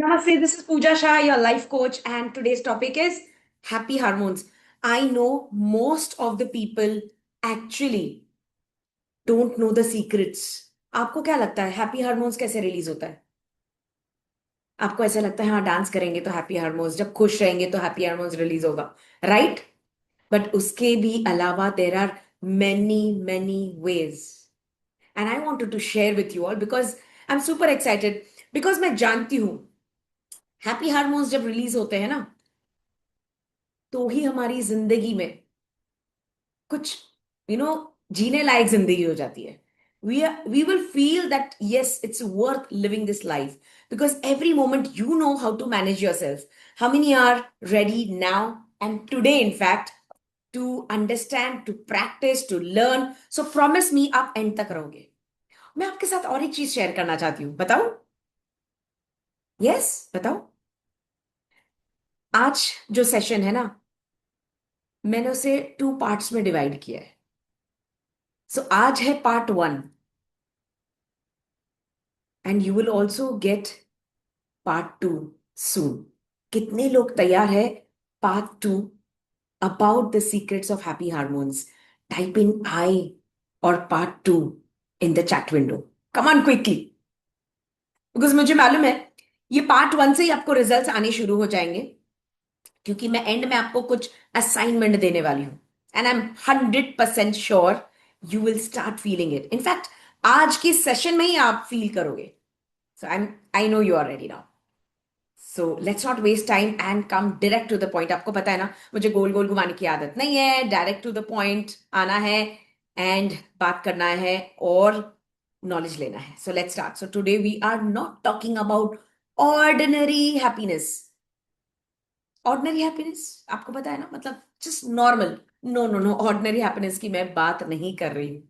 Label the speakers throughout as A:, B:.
A: Namaste, this is Pooja Shah, your life coach, and today's topic is happy hormones. I know most of the people actually don't know the secrets. आपको क्या लगता है happy hormones कैसे release होता है? आपको ऐसा लगता है हाँ डांस करेंगे तो हैप्पी हार्मोन्स, जब खुश रहेंगे तो हैप्पी हार्मोन्स रिलीज होगा, राइट? बट उसके भी अलावा there are many many ways and I wanted to share with you all because I am super excited because मैं जानती हूँ हैप्पी हार्मोन्स जब रिलीज होते हैं ना तो ही हमारी जिंदगी में कुछ जीने लायक जिंदगी हो जाती है. We will feel that yes it's worth living this life because every moment you know how to manage yourself. How many are ready now and today in fact to understand, to practice, to learn? So promise me आप end तक रहोगे. मैं आपके साथ और एक चीज share करना चाहती हूँ, बताओ. यस, बताओ. आज जो सेशन है ना, मैंने उसे 2 पार्ट्स में डिवाइड किया है. सो आज है part 1 and you will also get part 2 soon. कितने लोग तैयार है part 2 about the secrets of happy hormones? Type in I और part 2 in the chat window. Come on quickly, because मुझे मालूम है ये पार्ट 1 से ही आपको रिजल्ट्स आने शुरू हो जाएंगे, क्योंकि मैं एंड में आपको कुछ असाइनमेंट देने वाली हूं and I am 100% sure you will start feeling it. In fact आज के सेशन में ही आप फील करोगे. So I know you are ready now. So let's not waste time and come direct to the point. आपको पता है ना मुझे गोल गोल घुमाने की आदत नहीं है. डायरेक्ट टू द पॉइंट आना है एंड बात करना है और नॉलेज लेना है. So let's start. So today we are not talking about ordinary happiness. Ordinary happiness आपको पता है ना, मतलब just normal. No no no, ordinary happiness की मैं बात नहीं कर रही हूं.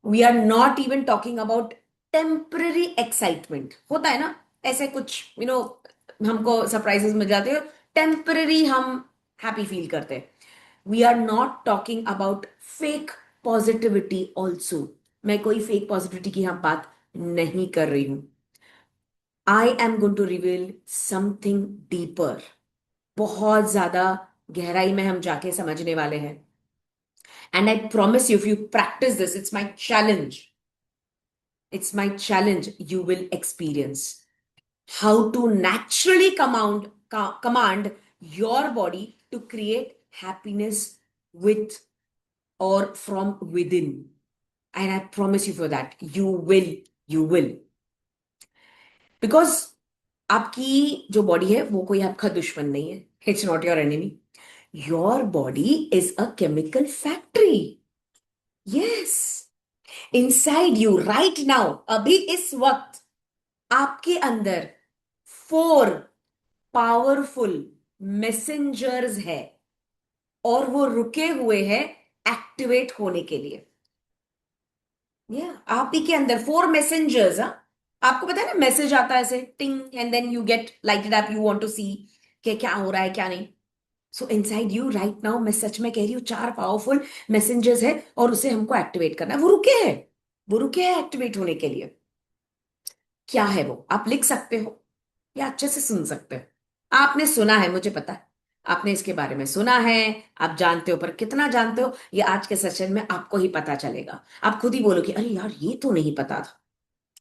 A: We are not even talking about temporary excitement. होता है ना ऐसे कुछ हमको सरप्राइजेस मिल जाते हैं, टेम्पररी हम हैप्पी फील करते हैं. We are not talking about fake positivity also. मैं कोई फेक पॉजिटिविटी की यहाँ बात नहीं कर रही हूं. I am going to reveal something deeper. बहुत ज्यादा गहराई में हम जाके समझने वाले हैं. And I promise you, if you practice this, it's my challenge, you will experience how to naturally command your body to create happiness with or from within. And I promise you for that, you will. Because आपकी जो body है वो कोई आपका दुश्मन नहीं है. It's not your enemy. Your body is a chemical factory. Yes, inside you right now, अभी इस वक्त आपके अंदर 4 पावरफुल मैसेंजर्स है और वो रुके हुए हैं एक्टिवेट होने के लिए. आप ही के अंदर 4 मैसेंजर्स. आपको पता है ना, मैसेज आता है ऐसे टिंग and then you get lighted up, you want to see कि क्या हो रहा है क्या नहीं. So inside you right now, मैं सच में कह रही हूँ, 4 पावरफुल मैसेंजर्स है और उसे हमको एक्टिवेट करना है. वो रुके हैं एक्टिवेट होने के लिए. क्या है वो? आप लिख सकते हो या अच्छे से सुन सकते हो. आपने सुना है, मुझे पता है आपने इसके बारे में सुना है. आप जानते हो, पर कितना जानते हो ये आज के सेशन में आपको ही पता चलेगा. आप खुद ही बोलोगे अरे यार ये तो नहीं पता था,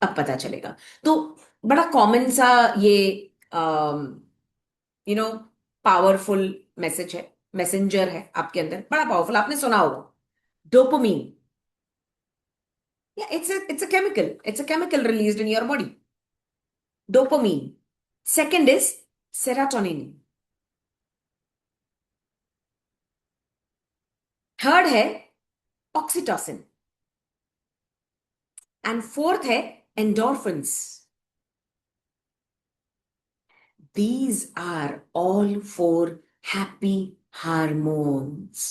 A: अब पता चलेगा. तो बड़ा कॉमन सा ये यू नो पावरफुल मैसेज है, मैसेंजर है आपके अंदर, बड़ा पावरफुल. आपने सुना होगा डोपामीन. या it's a chemical released in your body. Dopamine. Second is serotonin. Third है ऑक्सीटोसिन. एंड फोर्थ है endorphins. These are all 4 happy hormones.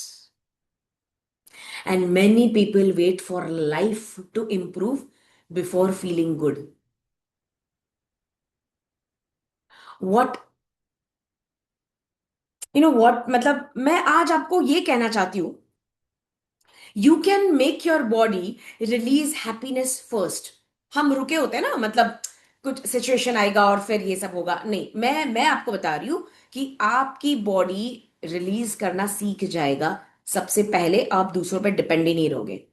A: And many people wait for life to improve before feeling good. What, what, मतलब मैं आज आपको ये कहना चाहती हूं, you can make your body release happiness first. हम रुके होते हैं ना, मतलब कुछ सिचुएशन आएगा और फिर ये सब होगा, नहीं, मैं आपको बता रही हूं कि आपकी बॉडी रिलीज करना सीख जाएगा। सबसे पहले आप दूसरों पे डिपेंड ही नहीं रहोगे।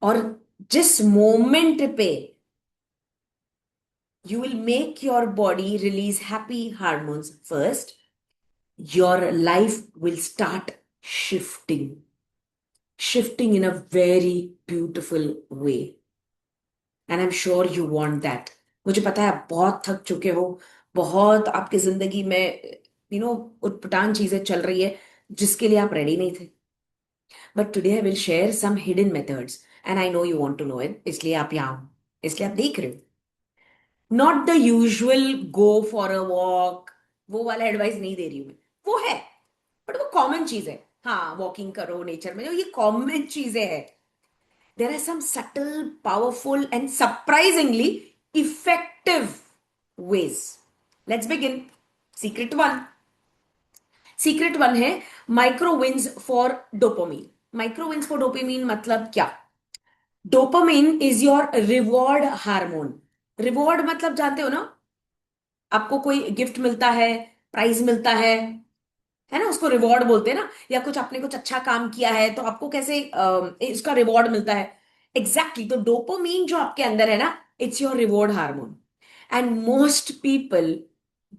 A: और जिस मोमेंट पे you will make your body release happy hormones first, your life will start shifting in a very beautiful way. And I'm sure you want that. मुझे पता है आप बहुत थक चुके हो, बहुत आपकी जिंदगी में उटपटांग चीजें चल रही है जिसके लिए आप रेडी नहीं थे। But today I will share some hidden methods and I know you want to know it, इसलिए आप यहाँ हो, इसलिए आप देख रहे हो। Not the usual go for a walk, वो वाला एडवाइस नहीं दे रही हूँ मैं। वो है, बट वो कॉमन चीज है। हाँ, वॉकिंग करो नेचर में, जो ये कॉमन चीजें हैं। There are some subtle, powerful and surprisingly effective ways. Let's begin. Secret one. Secret one है micro wins for dopamine. Micro wins for dopamine मतलब क्या? Dopamine is your reward hormone. Reward मतलब जानते हो ना, आपको कोई गिफ्ट मिलता है, प्राइज मिलता है ना, उसको रिवॉर्ड बोलते हैं ना। या कुछ आपने कुछ अच्छा काम किया है तो आपको कैसे इसका रिवॉर्ड मिलता है। एग्जैक्टली, तो डोपामीन जो आपके अंदर है ना, it's your reward hormone. And most people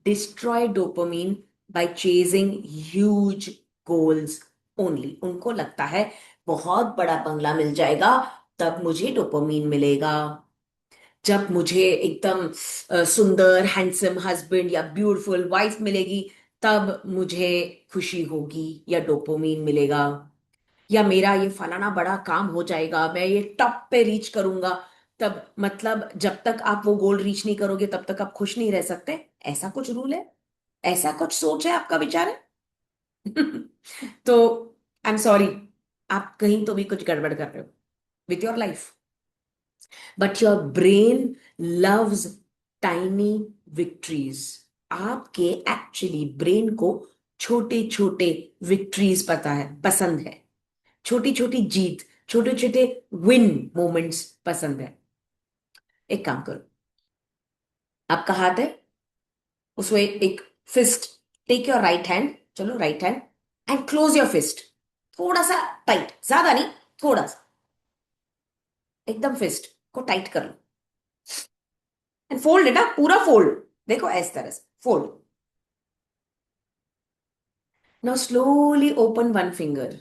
A: destroy dopamine by chasing huge goals only. उनको लगता है बहुत बड़ा बंगला मिल जाएगा तब मुझे डोपामीन मिलेगा, जब मुझे एकदम सुंदर हैंडसम हस्बैंड या ब्यूटीफुल वाइफ मिलेगी तब मुझे खुशी होगी या डोपामीन मिलेगा, या मेरा ये फलाना बड़ा काम हो जाएगा, मैं ये टॉप पे रीच करूंगा तब। मतलब जब तक आप वो गोल रीच नहीं करोगे तब तक आप खुश नहीं रह सकते। ऐसा कुछ रूल है, ऐसा कुछ सोच है, आपका विचार है। तो आई एम सॉरी, आप कहीं तो भी कुछ गड़बड़ कर रहे हो with your life. But your brain loves tiny victories. आपके एक्चुअली ब्रेन को छोटे छोटे विक्ट्रीज पता है, पसंद है। छोटी छोटी जीत, छोटे छोटे विन मोमेंट्स पसंद है। एक काम करो, आपका हाथ है, उसमें एक fist, take your right hand, चलो right hand, and close your fist. थोड़ा सा टाइट, ज्यादा नहीं, थोड़ा सा, एकदम फिस्ट को टाइट कर लो एंड फोल्ड इट अप, पूरा फोल्ड। देखो इस तरह से fold. Now slowly open one finger.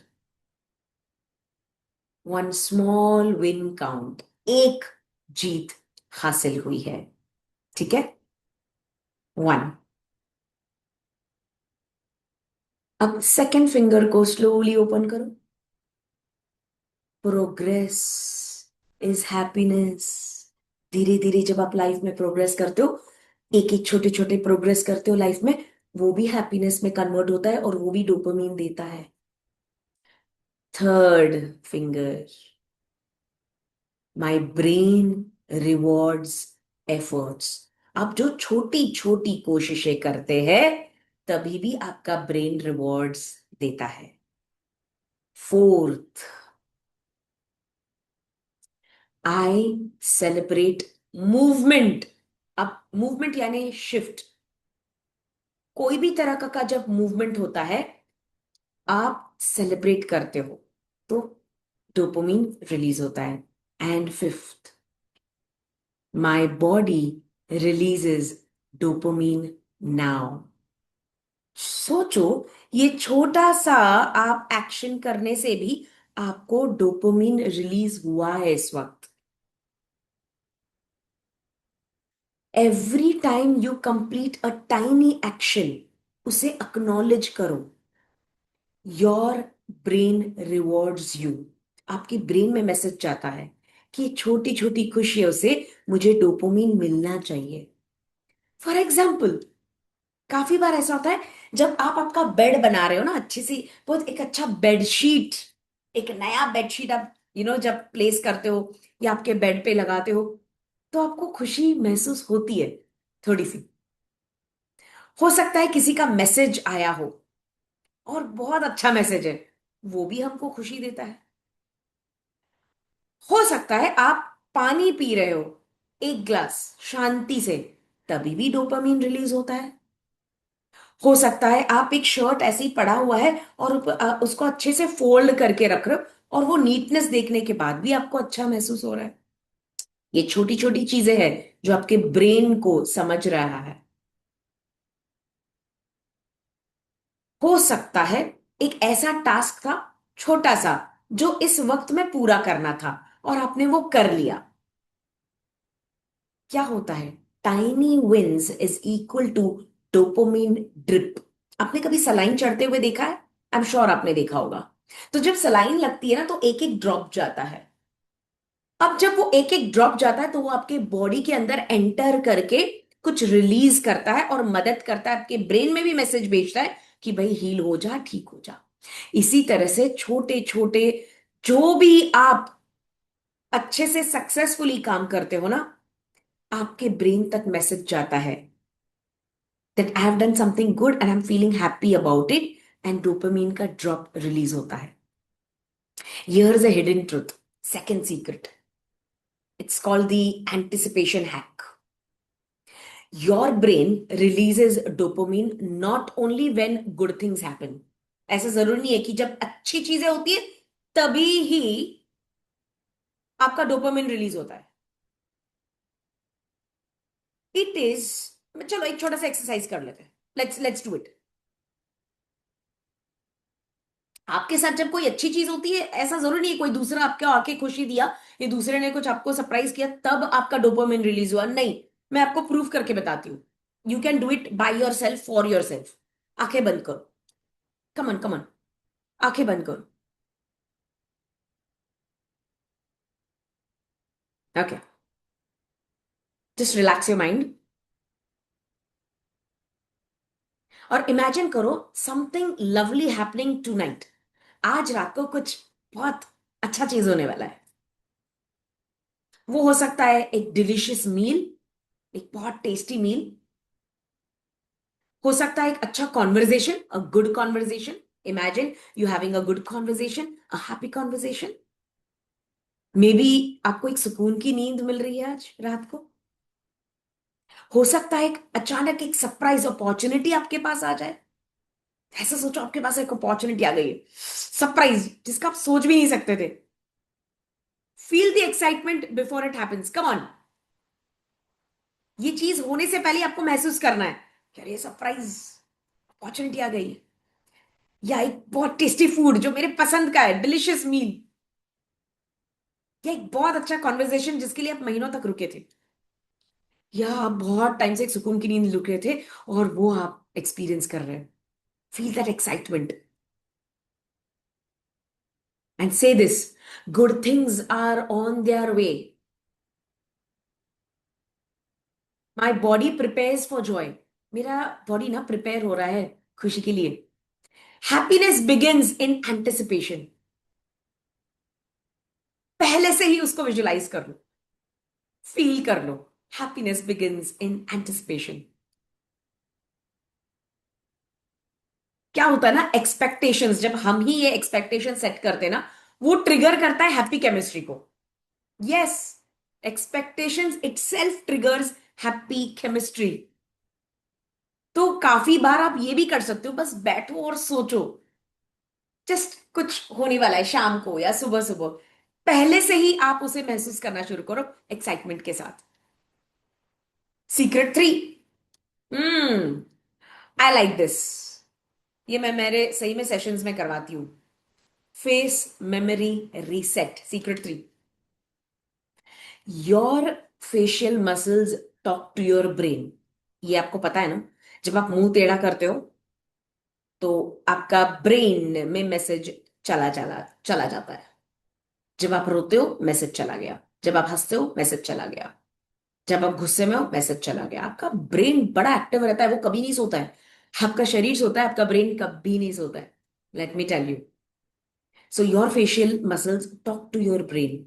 A: One small win count. एक जीत हासिल हुई है, ठीक है? वन। अब सेकंड फिंगर को स्लोली ओपन करो। Progress is happiness. धीरे धीरे जब आप लाइफ में प्रोग्रेस करते हो, एक एक छोटे छोटे प्रोग्रेस करते हो लाइफ में, वो भी हैप्पीनेस में कन्वर्ट होता है और वो भी डोपामीन देता है। Third finger, my brain rewards efforts. आप जो छोटी छोटी कोशिशें करते हैं तभी भी आपका ब्रेन रिवॉर्ड्स देता है। Fourth, I celebrate movement. अब मूवमेंट यानी शिफ्ट, कोई भी तरह का जब मूवमेंट होता है आप सेलिब्रेट करते हो तो डोपामिन रिलीज होता है। And fifth, my body releases dopamine now. सोचो, ये छोटा सा आप एक्शन करने से भी आपको डोपामिन रिलीज हुआ है इस वक्त। Every time you complete a tiny action, उसे अक्नॉलेज करो। Your brain rewards you. आपकी ब्रेन में मैसेज जाता है कि छोटी छोटी खुशियों से मुझे डोपामिन मिलना चाहिए। फॉर एग्जाम्पल, काफी बार ऐसा होता है जब आप आपका बेड बना रहे हो ना, अच्छी सी बहुत एक अच्छा बेडशीट, एक नया बेडशीट आप जब प्लेस करते हो या आपके बेड पे लगाते हो तो आपको खुशी महसूस होती है थोड़ी सी। हो सकता है किसी का मैसेज आया हो और बहुत अच्छा मैसेज है, वो भी हमको खुशी देता है। हो सकता है आप पानी पी रहे हो एक ग्लास शांति से, तभी भी डोपामीन रिलीज होता है। हो सकता है आप एक शर्ट ऐसे ही पड़ा हुआ है और उसको अच्छे से फोल्ड करके रख रहे हो और वो नीटनेस देखने के बाद भी आपको अच्छा महसूस हो रहा है। ये छोटी छोटी चीजें हैं जो आपके ब्रेन को समझ रहा है। हो सकता है एक ऐसा टास्क था, छोटा सा, जो इस वक्त में पूरा करना था और आपने वो कर लिया। क्या होता है, tiny wins is equal to dopamine drip. आपने कभी सलाइन चढ़ते हुए देखा है? आई एम श्योर आपने देखा होगा। तो जब सलाइन लगती है ना तो एक एक ड्रॉप जाता है। अब जब वो एक एक ड्रॉप जाता है तो वो आपके बॉडी के अंदर एंटर करके कुछ रिलीज करता है और मदद करता है, आपके ब्रेन में भी मैसेज भेजता है कि भाई हील हो जा, ठीक हो जा। इसी तरह से छोटे छोटे जो भी आप अच्छे से सक्सेसफुली काम करते हो ना, आपके ब्रेन तक मैसेज जाता है that I have done something good and I am feeling happy about it, and dopamine का ड्रॉप रिलीज होता है। Here is a hidden truth, second secret, it's called the anticipation hack. Your brain releases dopamine not only when good things happen. ऐसा जरूरी नहीं है कि जब अच्छी चीजें होती है तभी ही आपका डोपामिन रिलीज होता है। इट इज, चलो एक छोटा सा एक्सरसाइज कर लेते हैं। Let's do it. आपके साथ जब कोई अच्छी चीज होती है, ऐसा जरूरी नहीं है कोई दूसरा आपको आके खुशी दिया, ये दूसरे ने कुछ आपको सरप्राइज किया तब आपका डोपामिन रिलीज हुआ, नहीं। मैं आपको प्रूफ करके बताती हूँ। You can do it by yourself, for yourself. आंखें बंद करो। Come on come on. आंखें बंद करो। Okay, just relax your mind और इमेजिन करो something lovely happening tonight. आज रात को कुछ बहुत अच्छा चीज होने वाला है। वो हो सकता है एक डिलिशियस मील, एक बहुत टेस्टी मील। हो सकता है एक अच्छा conversation, a good conversation. Imagine you having a good conversation, a happy conversation. May be आपको एक सुकून की नींद मिल रही है आज रात को। हो सकता है एक अचानक एक सरप्राइज अपॉर्चुनिटी आपके पास आ जाए। ऐसा सोचो आपके पास एक अपॉर्चुनिटी आ गई है, सरप्राइज जिसका आप सोच भी नहीं सकते थे। Feel the excitement before it happens, come on. ये चीज होने से पहले आपको महसूस करना है कि अरे सरप्राइज अपॉर्चुनिटी आ गई है, या एक बहुत टेस्टी फूड जो मेरे पसंद का है, डिलिशियस मील, या एक बहुत अच्छा कॉन्वर्जेशन जिसके लिए आप महीनों तक रुके थे, या आप बहुत टाइम से एक सुकून की नींद रुके थे और वो आप एक्सपीरियंस कर रहे हैं। Feel that excitement and say this, good things are on their way. My body prepares for joy. मेरा बॉडी ना प्रिपेयर हो रहा है खुशी के लिए। Happiness begins in anticipation. पहले से ही उसको विजुलाइज कर लो, फील कर लो। Happiness begins in anticipation. क्या होता है ना, एक्सपेक्टेशंस, जब हम ही ये एक्सपेक्टेशन सेट करते हैं ना, वो ट्रिगर करता है हैप्पी केमिस्ट्री को। Yes, expectations itself triggers happy chemistry. तो काफी बार आप ये भी कर सकते हो, बस बैठो और सोचो जस्ट कुछ होने वाला है शाम को या सुबह सुबह, पहले से ही आप उसे महसूस करना शुरू करो एक्साइटमेंट के साथ। सीक्रेट 3। I like this. ये मैं मेरे सही में सेशंस में करवाती हूँ। Face memory reset, secret 3। Your facial muscles talk to your brain. ये आपको पता है ना, जब आप मुंह टेढ़ा करते हो तो आपका ब्रेन में मैसेज चला चला चला जाता है। जब आप रोते हो मैसेज चला गया, जब आप हंसते हो मैसेज चला गया, जब आप गुस्से में हो मैसेज चला गया। आपका ब्रेन बड़ा एक्टिव रहता है, वो कभी नहीं सोता है। आपका शरीर सोता है, आपका ब्रेन कभी नहीं सोता है। Let me tell you. So your facial muscles talk to your brain.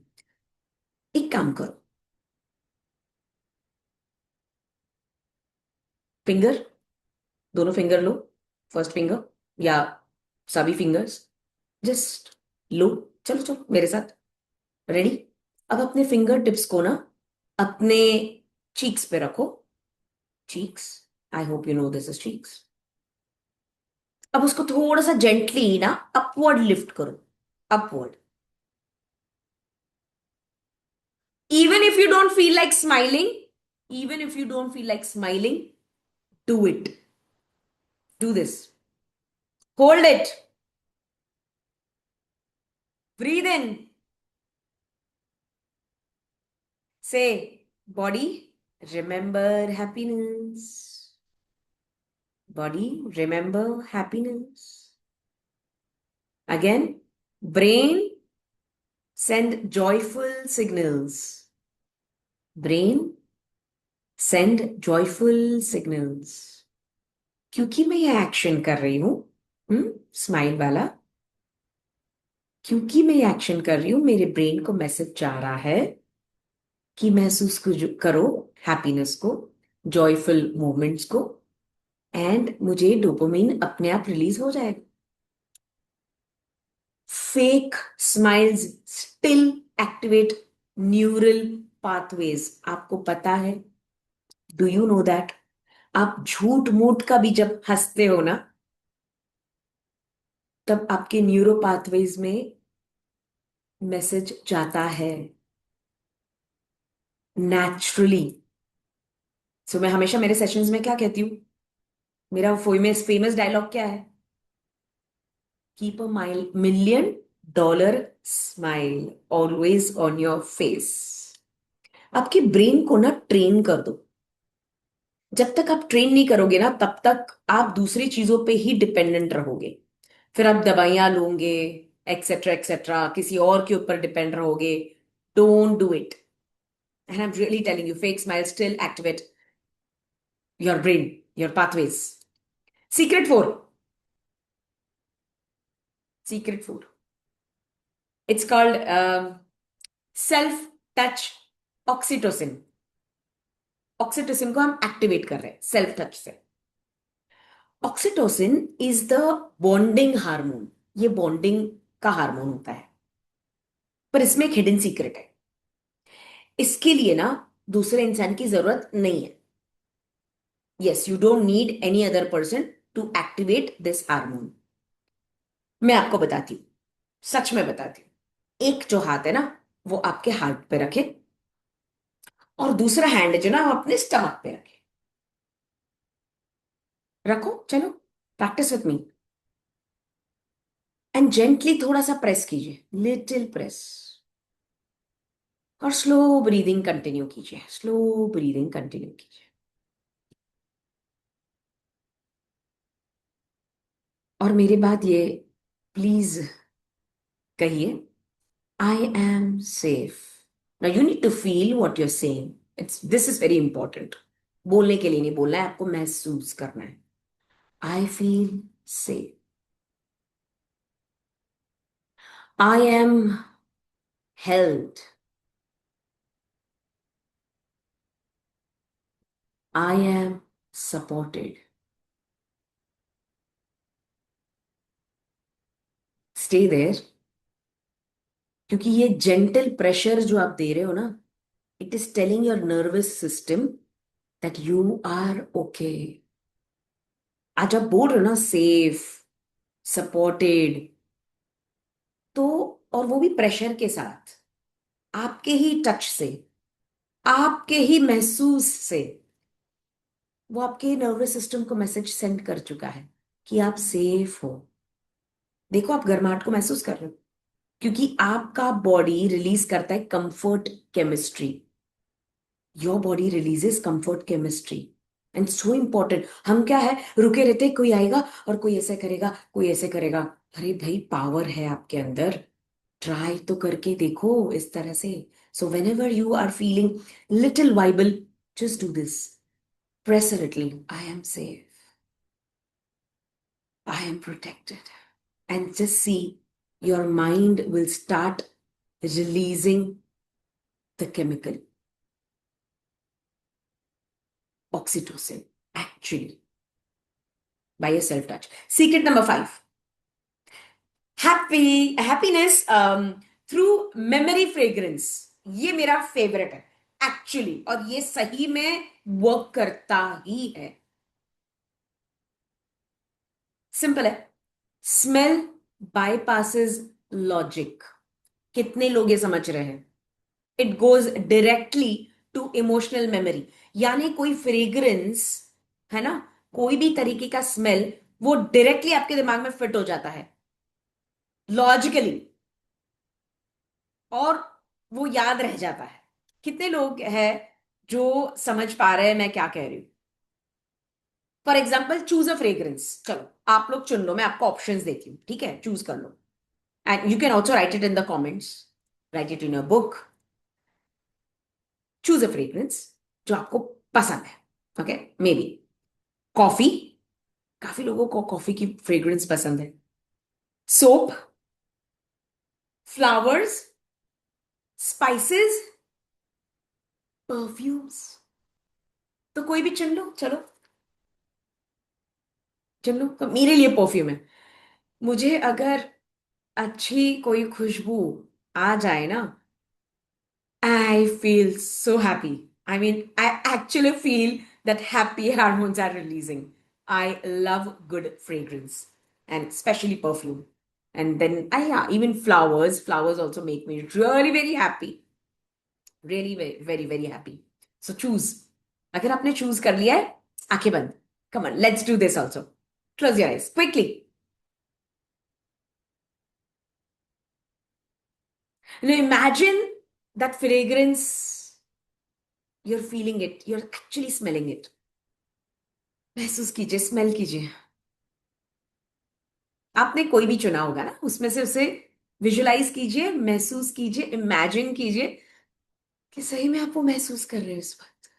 A: एक काम करो, फिंगर, दोनों फिंगर लो, फर्स्ट फिंगर या सभी फिंगर्स, जस्ट लो। चलो चलो मेरे साथ, रेडी। अब अपने फिंगर टिप्स को ना अपने चीक्स पे रखो। Cheeks, I hope you know this is cheeks. अब उसको थोड़ा सा जेंटली ना अपवर्ड लिफ्ट करो, upward. Even if you don't feel like smiling, even if you don't feel like smiling, do it. Do this. Hold it. Breathe in. Say, body, remember happiness. Body, remember happiness. Again, brain, send joyful signals. Brain, send joyful signals. क्योंकि मैं ये action कर रही हूं, smile वाला, क्योंकि मैं ये एक्शन कर रही हूं, मेरे ब्रेन को मैसेज जा रहा है कि महसूस करो हैप्पीनेस को, जॉयफुल मोमेंट्स को, एंड मुझे डोपामिन अपने आप रिलीज हो जाएगा। Fake smiles still activate neural pathways, आपको पता है? Do you know that? आप झूठ मूठ का भी जब हंसते हो ना, तब आपके न्यूरो पाथवेज में मैसेज जाता है नेचुरली। सो मैं हमेशा मेरे सेशंस में क्या कहती हूँ, मेरा फेमस फेमस डायलॉग क्या है? Keep a $1 million smile always on your face. आपके ब्रेन को ना ट्रेन कर दो। जब तक आप ट्रेन नहीं करोगे ना, तब तक आप दूसरी चीजों पे ही डिपेंडेंट रहोगे। फिर आप दवाइयां लोगे, एक्सेट्रा एक्सेट्रा, किसी और के ऊपर डिपेंड रहोगे। Don't do it. And I am really telling you, fake smile still activate your brain, your pathways. Secret 4. Secret 4. It's called self touch oxytocin. Oxytocin को हम एक्टिवेट कर रहे हैं सेल्फ टच से। Oxytocin is the bonding hormone. ये bonding का hormone होता है, पर इसमें एक हिडन सीक्रेट है। इसके लिए ना दूसरे इंसान की जरूरत नहीं है। Yes, you don't need any other person to activate this hormone. मैं आपको बताती हूँ, सच में बताती हूँ। एक जो हाथ है ना, वो आपके हार्ट पे रखे, और दूसरा हैंड जो ना वो अपने स्टमक पे रखे। रखो, चलो, practice with me. And gently थोड़ा सा प्रेस कीजिए, लिटिल प्रेस। और स्लो ब्रीदिंग कंटिन्यू कीजिए, स्लो ब्रीदिंग कंटिन्यू कीजिए। और मेरी बात ये प्लीज कहिए, I am safe. Now you need to feel what you are saying. This is very important. बोलने के लिए नहीं बोलना है, आपको महसूस करना है। I feel safe, I am held, I am supported. Stay there, क्योंकि ये जेंटल प्रेशर जो आप दे रहे हो ना, it is telling your nervous system that you are okay. आज आप बोल रहे हो ना सेफ, सपोर्टेड, तो और वो भी प्रेशर के साथ, आपके ही टच से, आपके ही महसूस से, वो आपके नर्वस सिस्टम को मैसेज सेंड कर चुका है कि आप सेफ हो। देखो, आप गर्माहट को महसूस कर रहे हो, क्योंकि आपका बॉडी रिलीज करता है comfort chemistry. Your body releases comfort chemistry, and so important. हम क्या है, रुके रहते, कोई आएगा और कोई ऐसे करेगा, कोई ऐसे करेगा। अरे भाई, पावर है आपके अंदर, ट्राई तो करके देखो इस तरह से। So whenever you are feeling little viable, just do this, press a little, I am safe, I am protected, and just see your mind will start releasing the chemical oxytocin, actually, by a self touch. Secret number 5, happiness through memory fragrance. ये मेरा favourite है। Actually, और ये सही में work करता ही है। Simple है। Smell bypasses logic. कितने लोग ये समझ रहे हैं? It goes directly to emotional memory. यानी कोई फ्रेग्रेंस, है ना, कोई भी तरीके का स्मेल, वो डायरेक्टली आपके दिमाग में फिट हो जाता है लॉजिकली, और वो याद रह जाता है। कितने लोग हैं जो समझ पा रहे हैं मैं क्या कह रही हूं? For example, choose a fragrance. चलो आप लोग चुन लो, मैं आपको ऑप्शंस देती हूँ, ठीक है? चूज कर लो। And you can also write it in the comments, write it in your book. Choose a fragrance जो आपको पसंद है। Okay, maybe coffee. काफी लोगों को कॉफी की फ्रेग्रेंस पसंद है। Soap, flowers, spices, perfumes. तो कोई भी चुन लो, चलो चुन लो। तो मेरे लिए परफ्यूम है। मुझे अगर अच्छी कोई खुशबू आ जाए ना, I feel so happy. I mean, I actually feel that happy hormones are releasing. I love good fragrance and especially perfume. And then, yeah, even flowers. Flowers also make me really very happy. Really very, very, very happy. So choose. अगर आपने choose कर लिया है, आंखें बंद. Come on, let's do this also. Close your eyes quickly. Now imagine that fragrance. You're feeling it. You're actually smelling it. महसूस कीजिए, smell कीजिए। आपने कोई भी चुना होगा ना, उसमें से उसे विजुलाइज कीजिए, महसूस कीजिए, इमेजिन कीजिए कि सही में आप वो महसूस कर रहे हैं इस वक्त।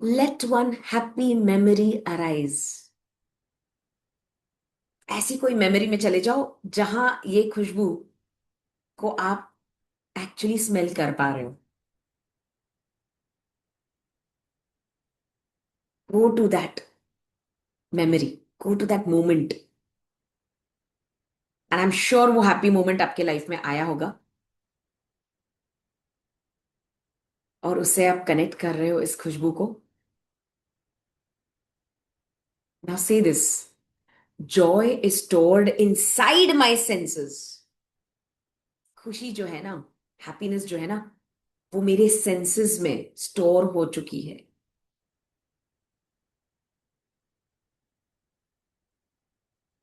A: Let one happy memory arise. ऐसी कोई मेमोरी में चले जाओ जहां ये खुशबू को आप एक्चुअली स्मेल कर पा रहे हो। Go to that memory, go to that moment, and I am sure वो हैप्पी मोमेंट आपके लाइफ में आया होगा, और उससे आप कनेक्ट कर रहे हो इस खुशबू को। नाउ से this: Joy is stored inside my senses. खुशी जो है ना, हैप्पीनेस जो है ना, वो मेरे सेंसेस में स्टोर हो चुकी है।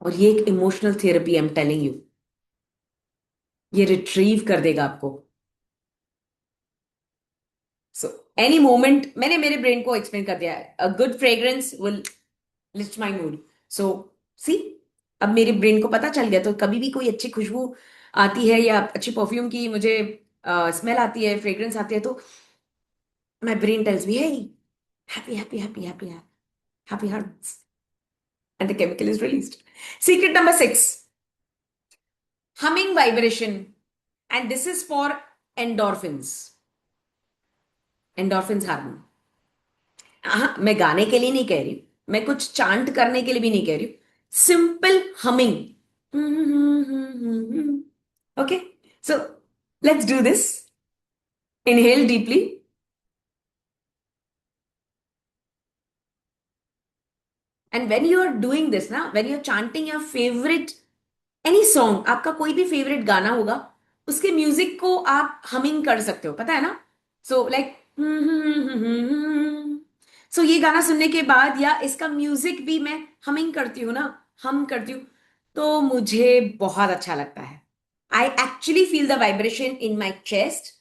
A: और ये एक emotional therapy, I am telling you, ये रिट्रीव कर देगा आपको। सो एनी मोमेंट, मैंने मेरे ब्रेन को एक्सप्लेन कर दिया है, a good fragrance will lift my mood. So see, अब मेरे ब्रेन को पता चल गया, तो कभी भी कोई अच्छी खुशबू आती है या अच्छी परफ्यूम की मुझे स्मेल आती है, फ्रेग्रेंस आती है, तो my brain tells me, hey, happy happy happy happy happy heart, and the chemical is released. Secret number 6: humming vibration. And this is for endorphins. Endorphins hormone. हाँ, मैं गाने के लिए नहीं कह रही हूं, मैं कुछ चांट करने के लिए भी नहीं कह रही हूं। Simple humming. Okay, so let's do this. Inhale deeply, and when you are doing this ना, when you are chanting your favourite any song, आपका कोई भी फेवरेट गाना होगा, उसके म्यूजिक को आप हमिंग कर सकते हो, पता है ना? सो लाइक, सो ये गाना सुनने के बाद या इसका म्यूजिक भी मैं हमिंग करती हूँ ना, हम करती हूँ, तो मुझे बहुत अच्छा लगता है। I actually feel the vibration in my chest,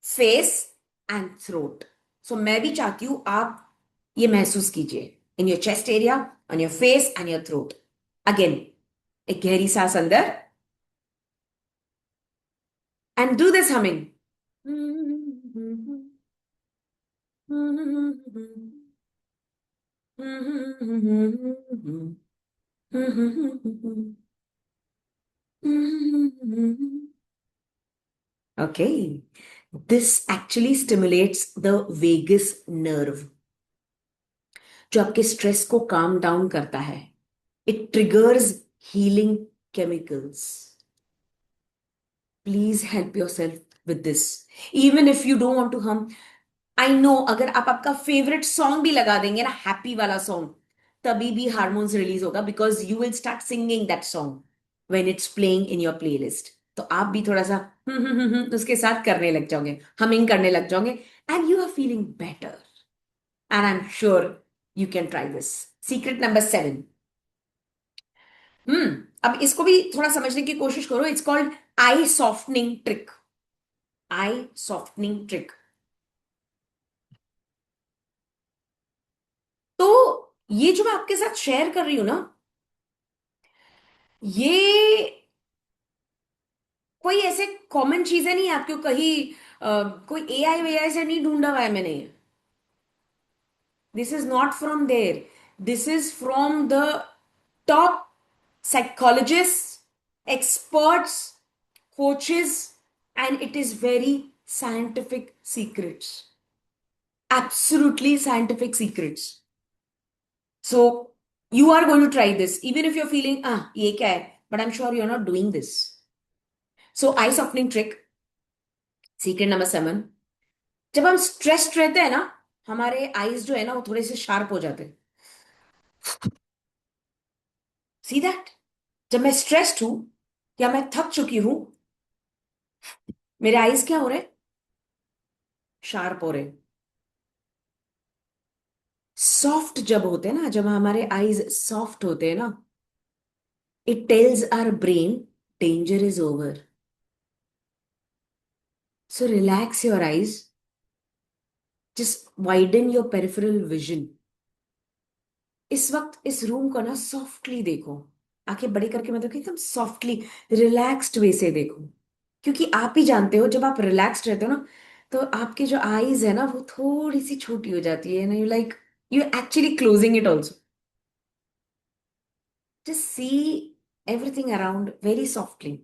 A: face and throat. So मैं भी चाहती हूँ आप ये महसूस कीजिए in your chest area, on your face and your throat. Again, एक गहरी सांस अंदर, and do this humming. Okay, this actually stimulates the vagus nerve, जो आपके स्ट्रेस को काम डाउन करता है। It triggers healing chemicals. Please help your self, with this. Even if you don't want to hum, I know अगर आप आपका favourite song भी लगा देंगे ना, हैप्पी वाला सॉन्ग, तभी भी हार्मोन्स रिलीज होगा, because you will start singing that song when it's playing in your playlist. तो आप भी थोड़ा सा उसके साथ करने लग जाओगे, हमिंग करने लग जाओगे, and you are feeling better. And I am sure you can try this. Secret number 7. अब इसको भी थोड़ा समझने की कोशिश करो. It's called eye softening trick. Eye softening trick. तो ये जो मैं आपके साथ शेयर कर रही हूं ना, ये कोई ऐसे कॉमन चीजें नहीं है आपको कहीं कोई एआई वेआई से नहीं ढूंढा हुआ है मैंने. This is not from there. This is from the top psychologists, experts, coaches, and it is very scientific secrets. Absolutely scientific secrets. So you are going to try this, even if you're feeling, ye kya hai? But I'm sure you're not doing this. So eye softening trick, secret number 7. जब हम stressed रहते हैं ना, हमारे eyes जो है ना वो थोड़े से शार्प हो जाते हैं. See that. जब मैं स्ट्रेस्ड हूं या मैं थक चुकी हूं, मेरे आईज क्या हो रहे? शार्प हो रहे. सॉफ्ट जब होते हैं ना, जब हमारे आईज सॉफ्ट होते हैं ना, it tells our brain danger is over. So relax your eyes. Just widen your peripheral vision. इस वक्त इस रूम को ना सॉफ्टली देखो. आंखें बड़ी करके मतलब कि एकदम सॉफ्टली रिलैक्स्ड वे से देखो. क्योंकि आप ही जानते हो जब आप रिलैक्स्ड रहते हो ना, तो आपके जो आईज है ना वो थोड़ी सी छोटी हो जाती है ना. You like you actually closing it also. Just see everything around very softly.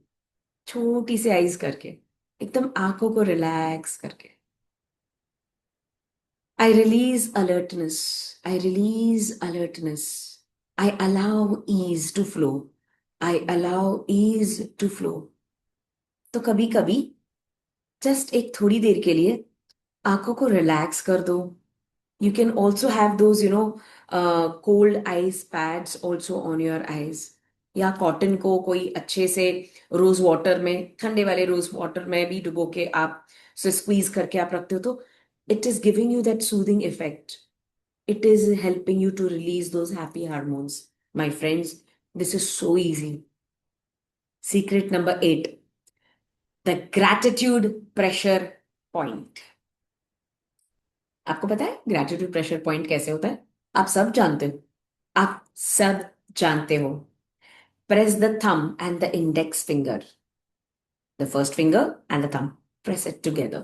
A: छोटी सी आईज करके, एकदम आंखों को रिलैक्स करके. I release alertness. I release alertness. I allow ease to flow. I allow ease to flow. तो कभी कभी जस्ट एक थोड़ी देर के लिए आंखों को रिलैक्स कर दो. You can also have those, cold ice pads also on your eyes. या कॉटन को कोई अच्छे से रोज वाटर में, ठंडे वाले रोज वाटर में भी डुबो के आप से स्क्वीज करके आप रखते हो, तो it is giving you that soothing effect. It is helping you to release those happy hormones. My friends, this is so easy. Secret number 8. The gratitude pressure point. आपको पता है ग्रैटिट्यूड प्रेशर पॉइंट कैसे होता है? आप सब जानते हो. आप सब जानते हो. Press the thumb and the index finger. The first finger and the thumb. Press it together.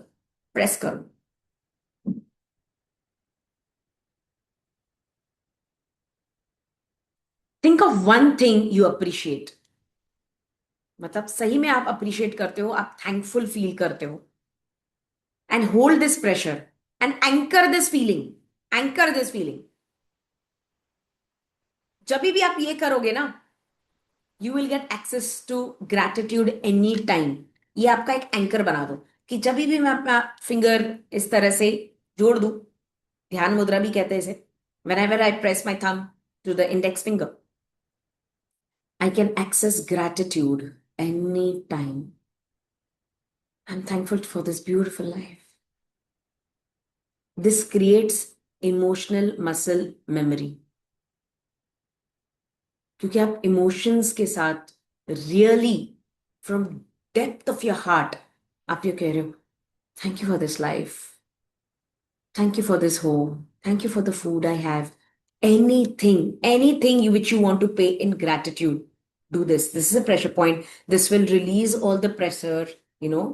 A: Press करो. Think of one thing you appreciate. मतलब सही में आप अप्रिशिएट करते हो, आप थैंकफुल फील करते हो. And hold this pressure and anchor this feeling. Anchor this feeling. जब भी आप ये करोगे ना, you will get access to gratitude any time. ये आपका एक एंकर बना दो कि जब भी मैं अपना फिंगर इस तरह से जोड़ दूं, ध्यान मुद्रा भी कहते हैं इसे. whenever I press my thumb to the index finger, I can access gratitude anytime. I'm thankful for this beautiful life. This creates emotional muscle memory. क्योंकि आप इमोशंस के साथ really from depth of your heart आप ये कह रहे हो, thank you for this life, thank you for this home. Thank you for the food I have. Anything which you want to pay in gratitude, do this. This is a pressure point. This will release all the pressure, you know.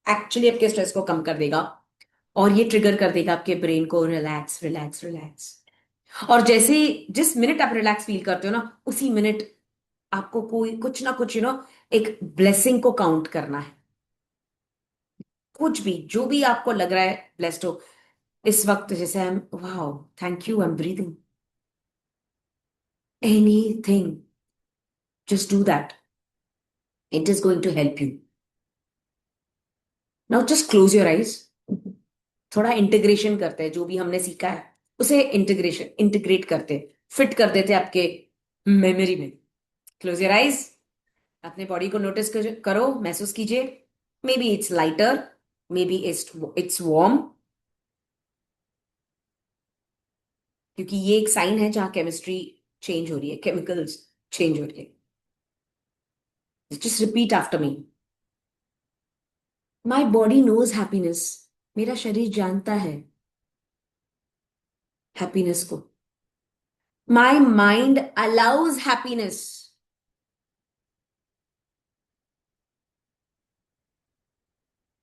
A: Actually आपके stress को कम कर देगा. और ये trigger कर देगा आपके brain को, रिलैक्स रिलैक्स रिलैक्स. और जैसे जिस मिनट आप रिलैक्स फील करते हो ना, उसी मिनट आपको कोई कुछ ना कुछ एक ब्लेसिंग को काउंट करना है. कुछ भी जो भी आपको लग रहा है ब्लेस्ड हो इस वक्त, जैसे I am, wow, thank you, I am breathing. Anything, just do that. It is going to help you. Now just close your eyes, थोड़ा इंटीग्रेशन करते हैं जो भी हमने सीखा है, उसे इंटीग्रेट करते, फिट कर देते आपके मेमोरी में। क्लोज योर आईज, अपने बॉडी को नोटिस करो, महसूस कीजिए। May be it's lighter, may be it's warm, क्योंकि ये एक साइन है जहां केमिस्ट्री चेंज हो रही है, केमिकल्स चेंज हो रही है। Just repeat after me. My body knows happiness, मेरा शरीर जानता है हैप्पीनेस को। माई माइंड अलाउज हैप्पीनेस,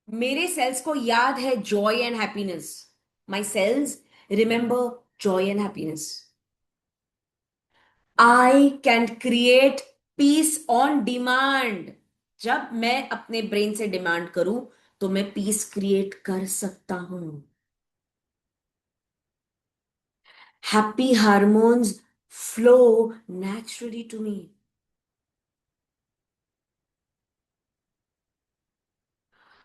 A: मेरे सेल्स को याद है joy and happiness. My cells remember joy and happiness. I can create peace on demand, जब मैं अपने ब्रेन से डिमांड करूं तो मैं पीस क्रिएट कर सकता हूं। Happy hormones flow naturally to me.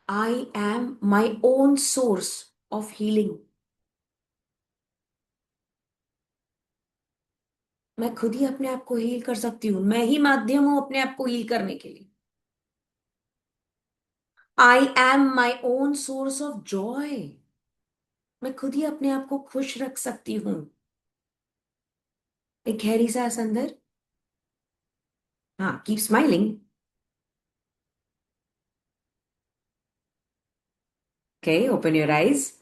A: I am my own source of healing, मैं खुद ही अपने आप को हील कर सकती हूँ, मैं ही माध्यम हूं अपने आप को हील करने के लिए। आई am my own source of Joy, मैं खुद ही अपने आप को खुश रख सकती हूँ। एक गहरी सांस अंदर, हाँ, keep smiling. Okay, open your eyes.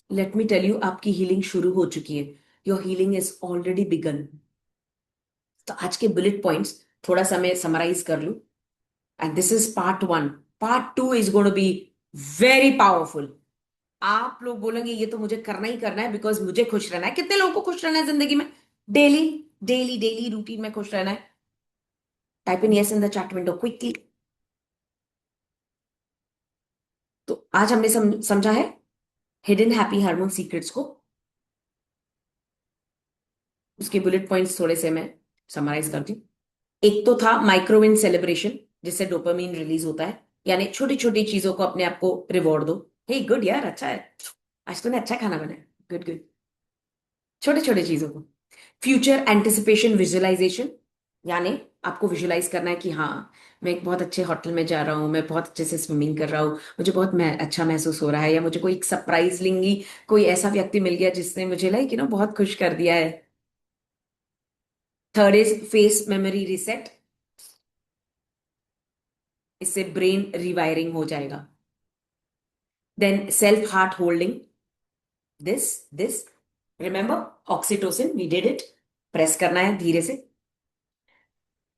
A: Let me tell you, आपकी हीलिंग शुरू हो चुकी है। Your healing is already begun. तो आज के बुलेट पॉइंट्स थोड़ा सा मैं समराइज कर लूं, and this is part one. Part two is going to be very powerful. आप लोग बोलेंगे ये तो मुझे करना ही करना है, बिकॉज मुझे खुश रहना है। कितने लोगों को खुश रहना है जिंदगी में? डेली, डेली डेली रूटीन में खुश रहना है? Type in yes in the chat window quickly. तो आज हमने समझा है हिडन हैप्पी हार्मोन सीक्रेट्स को। उसके बुलेट पॉइंट्स थोड़े से मैं समराइज करती हूँ। एक तो था माइक्रोविन सेलिब्रेशन, जिससे डोपामीन रिलीज होता है, यानी छोटी छोटी चीजों को अपने आप को रिवॉर्ड दो। हे गुड यार, अच्छा है, आज तूने अच्छा खाना बनाया, गुड गुड। छोटे छोटे चीजों को। फ्यूचर एंटिसिपेशन विजुअलाइजेशन, यानी आपको विजुअलाइज करना है कि हाँ, मैं एक बहुत अच्छे होटल में जा रहा हूँ, मैं बहुत अच्छे से स्विमिंग कर रहा हूँ, मुझे बहुत अच्छा महसूस हो रहा है, या मुझे कोई एक सरप्राइजलिंगली कोई ऐसा व्यक्ति मिल गया जिसने मुझे लाइक बहुत खुश कर दिया है। Third is face memory reset, इससे ब्रेन रिवायरिंग हो जाएगा। Then self heart holding, this remember oxytocin, we did it, press करना है धीरे से।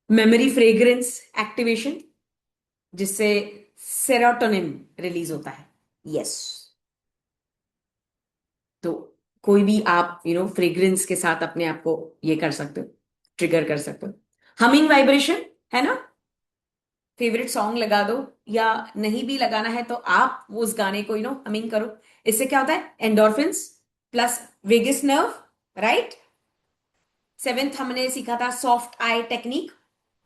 A: मेमोरी फ्रेग्रेंस एक्टिवेशन, जिससे सेरोटोनिन रिलीज होता है। यस, तो कोई भी आप फ्रेग्रेंस के साथ अपने आप को ये कर सकते हो, ट्रिगर कर सकते हो। हमिंग वाइब्रेशन, है ना? फेवरेट सॉन्ग लगा दो, या नहीं भी लगाना है तो आप वो उस गाने को हमिंग करो। इससे क्या होता है? Endorphins plus vagus nerve, right. Seventh हमने सीखा था सॉफ्ट आई टेक्निक,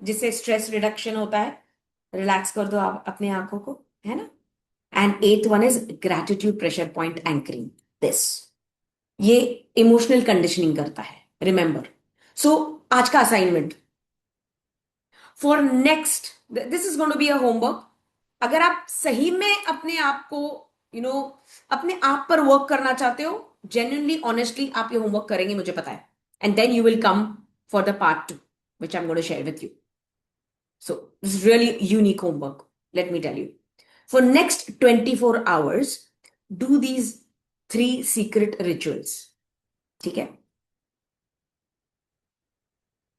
A: जिससे स्ट्रेस रिडक्शन होता है। रिलैक्स कर दो आप अपने आंखों को, है ना? And eighth one is gratitude pressure point anchoring, this, ये इमोशनल कंडीशनिंग करता है, रिमेंबर। सो आज का assignment for next, this is going to be a homework. अगर आप सही में अपने आप को यू नो अपने आप पर वर्क करना चाहते हो, जेन्युइनली ऑनेस्टली आप ये होमवर्क करेंगे, मुझे पता है, and then you will come for the part two, which I'm going to share with you. So this is really unique homework. Let me tell you. For next 24 hours, do these three secret rituals. ठीक है?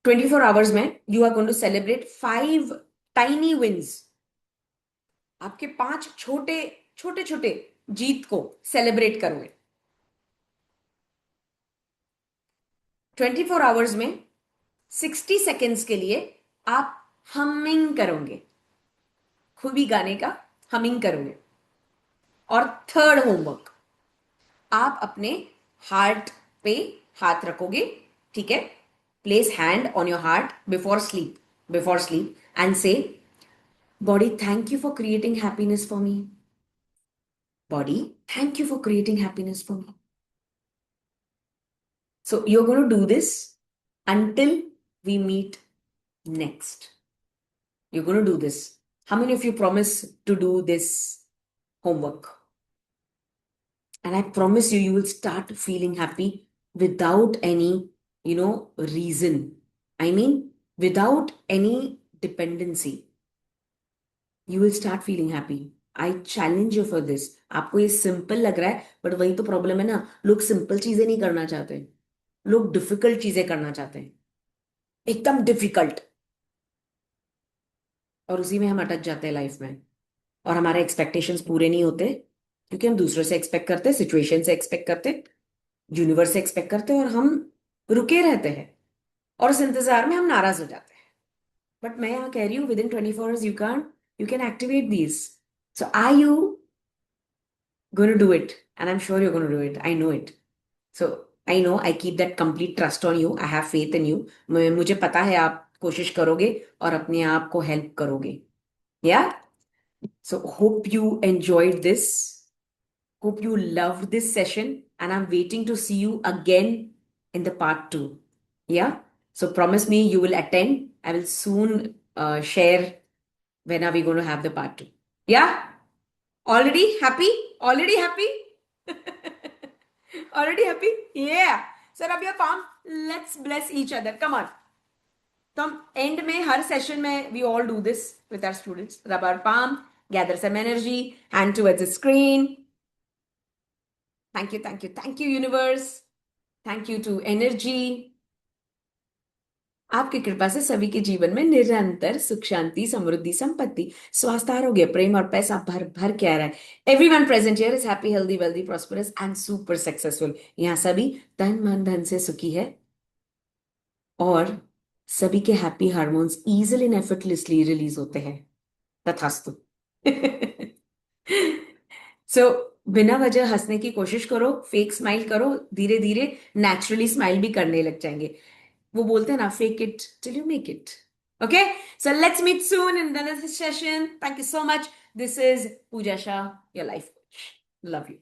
A: 24 hours में you are going to celebrate 5 tiny wins. आपके 5 छोटे छोटे छोटे जीत को celebrate करोगे। 24 hours में 60 सेकेंड्स के लिए आप हमिंग करोगे, खूबी गाने का हमिंग करोगे। और थर्ड होमवर्क, आप अपने हार्ट पे हाथ रखोगे, ठीक है? Place hand on your heart before sleep and say, body thank you for creating happiness for me. body, thank you for creating happiness for me. So you're going to do this until we meet next. You're going to do this. How many of you promise to do this homework? And I promise you, you will start feeling happy without any, reason. I mean, without any dependency. You will start feeling happy. I challenge you for this. आपको ये simple लग रहा है, but वही तो problem है ना, लोग सिंपल चीजें नहीं करना चाहते, लोग डिफिकल्ट चीजें करना चाहते हैं, एकदम डिफिकल्ट, और उसी में हम अटक जाते हैं लाइफ में, और हमारे एक्सपेक्टेशंस पूरे नहीं होते, क्योंकि हम दूसरों से एक्सपेक्ट करते, सिचुएशन से एक्सपेक्ट करते, यूनिवर्स से एक्सपेक्ट करते, और हम रुके रहते हैं, और उस इंतजार में हम नाराज हो जाते हैं. बट मैं यहाँ कह रही हूँ, with in 24 hours you can activate these. So are you going to do it? And I'm sure you're going to do it. I know it. So I know, I keep that complete trust on you. I have faith in you. मुझे पता है आप कोशिश करोगे और अपने आप को हेल्प करोगे. Yeah? So hope you enjoyed this. Hope you loved this session. And I'm waiting to see you again in the part 2. Yeah? So promise me you will attend. I will soon share when are we going to have the part 2. Yeah? Already happy? Already happy? Already happy? Yeah. So rub your palm. Let's bless each other. Come on. तो हम end में हर session में we all do this with our students. Rub our palm, gather some energy, hand towards the screen. Thank you, thank you, thank you, universe. Thank you to energy. आपकी कृपा से सभी के जीवन में निरंतर सुख, शांति, समृद्धि, संपत्ति, स्वास्थ्य, आरोग्य, प्रेम और पैसा भर भर के आ रहा है. Everyone present here is happy, healthy, wealthy, prosperous and super successful. यहाँ सभी तन मन धन से सुखी है, और सभी के happy hormones easily and effortlessly release होते हैं. तथास्तु. सो बिना वजह हंसने की कोशिश करो, फेक स्माइल करो, धीरे धीरे नेचुरली स्माइल भी करने लग जाएंगे. वो बोलते हैं ना, fake it till you make it. Okay, so let's meet soon in another session. Thank you so much. This is Pooja Shah, your life coach. Love you.